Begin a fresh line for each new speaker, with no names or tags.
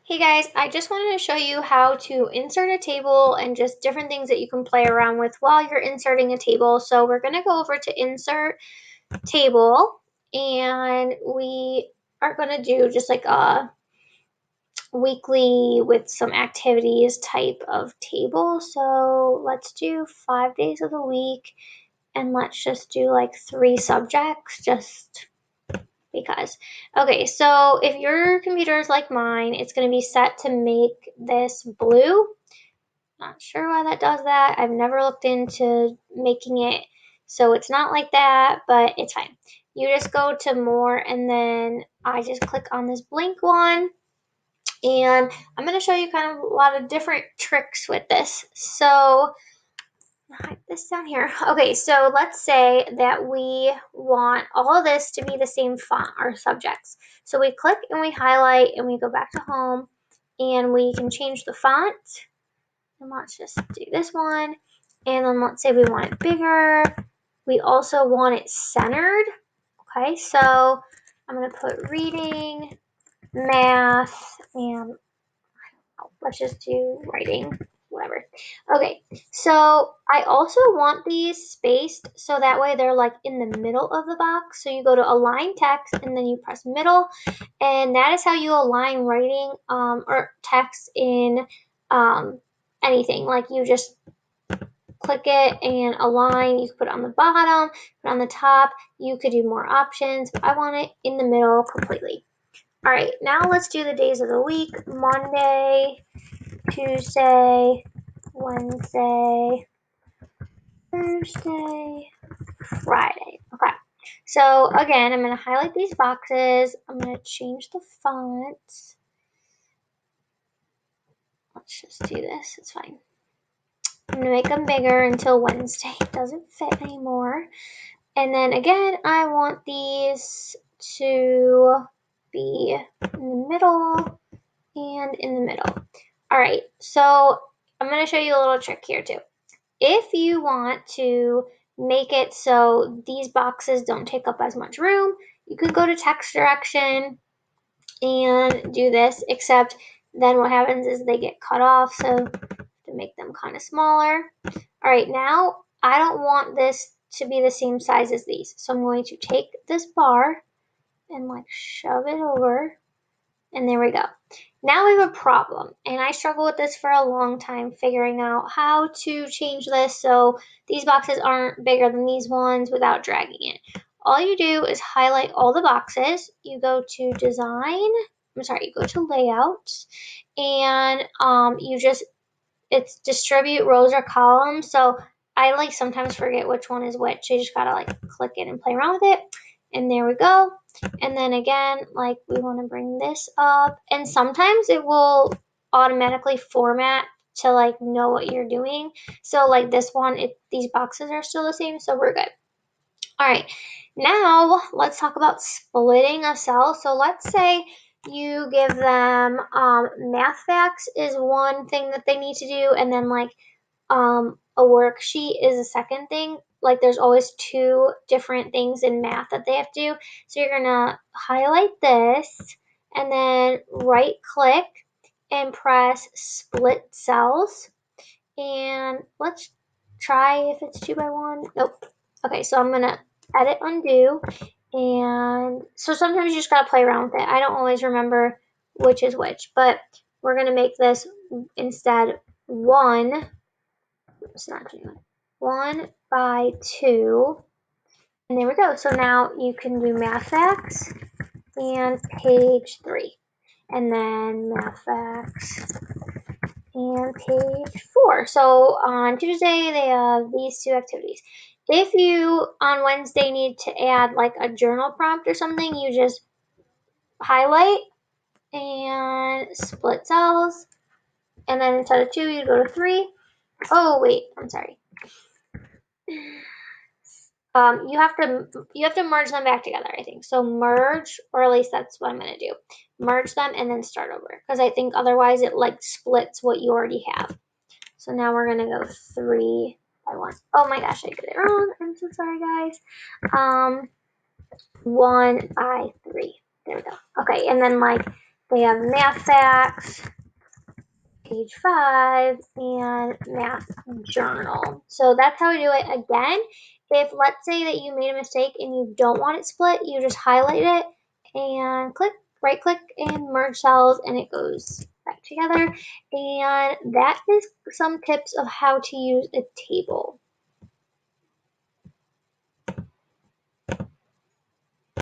Hey guys, I just wanted to show you how to insert a table and just different things that you can play around with while you're inserting a table. So we're going to go over to insert table and we are going to do just like a weekly with some activities type of table. So let's do 5 days of the week and let's just do like 3 subjects just because. Okay, so if your computer is like mine, it's going to be set to make this blue. Not sure why that does that. I've never looked into making it so it's not like that, but it's fine. You just go to more and then I just click on this blank one and I'm going to show you kind of a lot of different tricks with this. So hide this down here. Okay, so let's say that we want all of this to be the same font, our subjects. So we click and we highlight and we go back to home and we can change the font. And let's just do this one. And then let's say we want it bigger. We also want it centered. Okay, so I'm going to put reading, math, and let's just do writing, whatever. Okay, so I also want these spaced so that way they're like in the middle of the box. So you go to align text and then you press middle, and that is how you align writing or text in anything. Like you just click it and align. You can put it on the bottom, put it on the top. You could do more options, but I want it in the middle completely. All right, now let's do the days of the week. Monday, Tuesday, Wednesday, Thursday, Friday. Okay. So again, I'm going to highlight these boxes. I'm going to change the font. Let's just do this. It's fine. I'm going to make them bigger until Wednesday. It doesn't fit anymore. And then again, I want these to be in the middle and in the middle. All right, so I'm going to show you a little trick here too. If you want to make it so these boxes don't take up as much room, you could go to text direction and do this, except then what happens is they get cut off, so to make them kind of smaller. All right, now I don't want this to be the same size as these, so I'm going to take this bar and like shove it over, and there we go. Now we have a problem, and I struggled with this for a long time figuring out how to change this so these boxes aren't bigger than these ones without dragging it. All you do is highlight all the boxes. You go to design, you go to layout, and it's distribute rows or columns. So I like sometimes forget which one is which. So you just gotta like click it and play around with it. And there we go. And then again, like we want to bring this up. And sometimes it will automatically format to like know what you're doing. So like this one, these boxes are still the same, so we're good. All right, now let's talk about splitting a cell. So let's say you give them math facts is one thing that they need to do, and then like a worksheet is a second thing. Like there's always 2 different things in math that they have to do. So you're gonna highlight this and then right click and press split cells. And let's try if it's 2 by 1. Nope. Okay, so I'm gonna edit undo. And so sometimes you just gotta play around with it. I don't always remember which is which, but we're gonna make this instead 1. It's not 1 by 2. And there we go. So now you can do math facts and page 3. And then math facts and page 4. So on Tuesday, they have these 2 activities. If you on Wednesday need to add like a journal prompt or something, you just highlight and split cells. And then instead of 2, you go to 3. Oh, wait, I'm sorry. You have to merge them back together, I think. So merge, or at least that's what I'm gonna do. Merge them and then start over, because I think otherwise it like splits what you already have. So now we're gonna go 3 by 1. Oh my gosh, I did it wrong. I'm so sorry, guys. 1 by 3. There we go. Okay, and then like They have math facts, page 5, and math journal. So that's how we do it. Again, if let's say that you made a mistake and you don't want it split, you just highlight it and right click and merge cells, and it goes back together. And that is some tips of how to use a table.